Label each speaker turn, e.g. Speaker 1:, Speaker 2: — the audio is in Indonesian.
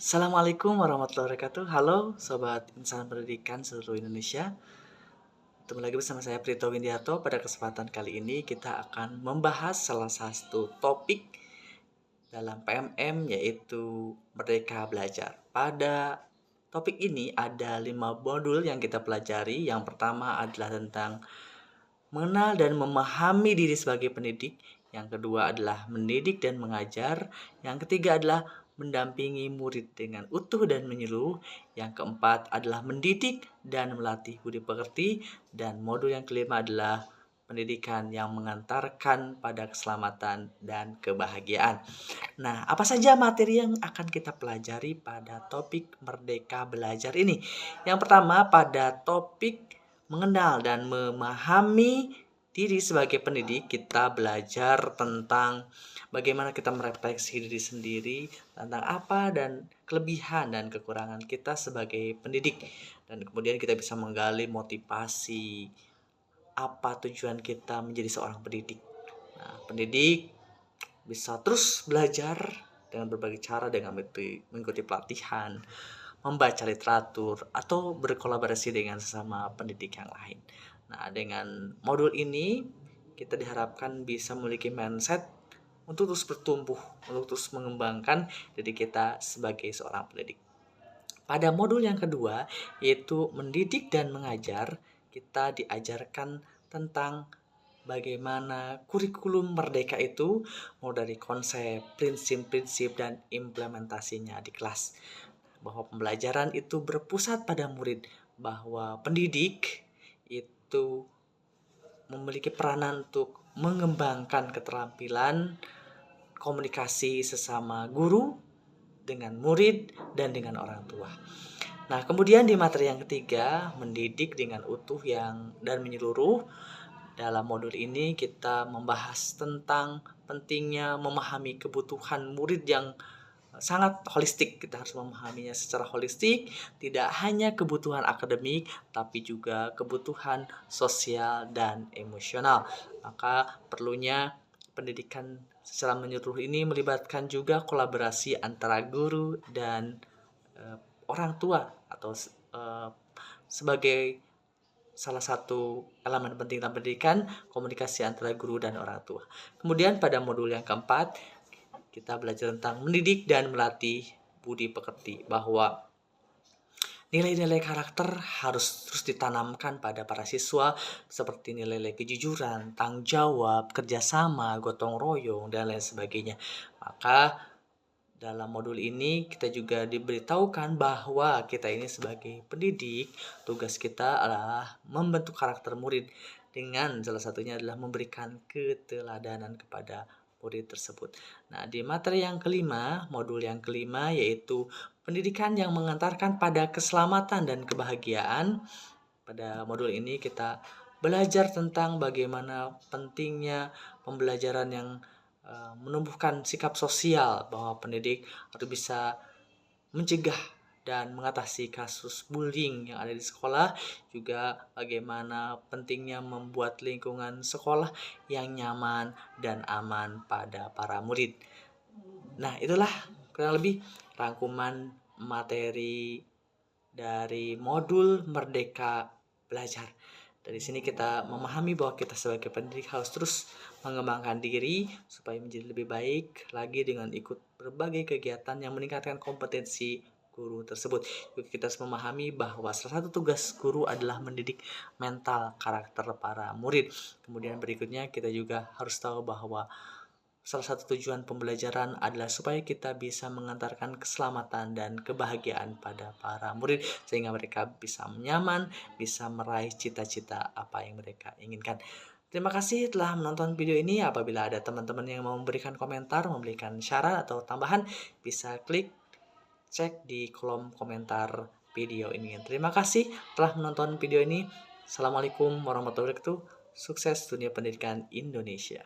Speaker 1: Assalamualaikum warahmatullahi wabarakatuh. Halo Sobat Insan Pendidikan seluruh Indonesia. Ketemu lagi bersama saya Prito Windiarto. Pada kesempatan kali ini kita akan membahas salah satu topik dalam PMM yaitu Merdeka Belajar. Pada topik ini ada 5 modul yang kita pelajari. Yang pertama adalah tentang mengenal dan memahami diri sebagai pendidik. Yang kedua adalah mendidik dan mengajar. Yang ketiga adalah mendampingi murid dengan utuh dan menyeluruh. Yang keempat adalah mendidik dan melatih budi pekerti. Dan modul yang kelima adalah pendidikan yang mengantarkan pada keselamatan dan kebahagiaan. Nah, apa saja materi yang akan kita pelajari pada topik Merdeka Belajar ini? Yang pertama, pada topik mengenal dan memahami diri sebagai pendidik, kita belajar tentang bagaimana kita merefleksi diri sendiri, tentang apa dan kelebihan dan kekurangan kita sebagai pendidik. Dan kemudian kita bisa menggali motivasi apa tujuan kita menjadi seorang pendidik. Nah, pendidik bisa terus belajar dengan berbagai cara, dengan mengikuti pelatihan, membaca literatur, atau berkolaborasi dengan sesama pendidik yang lain. Nah, dengan modul ini kita diharapkan bisa memiliki mindset untuk terus bertumbuh, untuk terus mengembangkan diri kita sebagai seorang pendidik. Pada modul yang kedua, yaitu mendidik dan mengajar, kita diajarkan tentang bagaimana kurikulum merdeka itu, mulai dari konsep, prinsip-prinsip, dan implementasinya di kelas. Bahwa pembelajaran itu berpusat pada murid, bahwa pendidik itu memiliki peranan untuk mengembangkan keterampilan komunikasi sesama guru, dengan murid, dan dengan orang tua. Nah, kemudian di materi yang ketiga, mendidik dengan utuh dan menyeluruh. Dalam modul ini kita membahas tentang pentingnya memahami kebutuhan murid yang sangat holistik. Kita harus memahaminya secara holistik, tidak hanya kebutuhan akademik, tapi juga kebutuhan sosial dan emosional. Maka perlunya pendidikan secara menyeluruh ini melibatkan juga kolaborasi antara guru dan orang tua atau sebagai salah satu elemen penting dalam pendidikan, komunikasi antara guru dan orang tua. Kemudian pada modul yang keempat, kita belajar tentang mendidik dan melatih budi pekerti, bahwa nilai-nilai karakter harus terus ditanamkan pada para siswa seperti nilai-nilai kejujuran, tanggung jawab, kerjasama, gotong royong, dan lain sebagainya. Maka dalam modul ini kita juga diberitahukan bahwa kita ini sebagai pendidik, tugas kita adalah membentuk karakter murid dengan salah satunya adalah memberikan keteladanan kepada murid tersebut. Nah, di materi yang kelima, modul yang kelima yaitu pendidikan yang mengantarkan pada keselamatan dan kebahagiaan. Pada modul ini kita belajar tentang bagaimana pentingnya pembelajaran yang menumbuhkan sikap sosial, bahwa pendidik harus bisa mencegah dan mengatasi kasus bullying yang ada di sekolah, juga bagaimana pentingnya membuat lingkungan sekolah yang nyaman dan aman pada para murid. Nah, itulah kurang lebih rangkuman materi dari modul Merdeka Belajar. Dari sini kita memahami bahwa kita sebagai pendidik harus terus mengembangkan diri supaya menjadi lebih baik lagi dengan ikut berbagai kegiatan yang meningkatkan kompetensi guru tersebut. Juga kita harus memahami bahwa salah satu tugas guru adalah mendidik mental karakter para murid. Kemudian berikutnya kita juga harus tahu bahwa salah satu tujuan pembelajaran adalah supaya kita bisa mengantarkan keselamatan dan kebahagiaan pada para murid, sehingga mereka bisa nyaman, bisa meraih cita-cita apa yang mereka inginkan. Terima kasih telah menonton video ini. Apabila ada teman-teman yang mau memberikan komentar, memberikan syarat atau tambahan, bisa klik cek di kolom komentar video ini. Terima kasih telah menonton video ini. Assalamualaikum warahmatullahi wabarakatuh. Sukses dunia pendidikan Indonesia.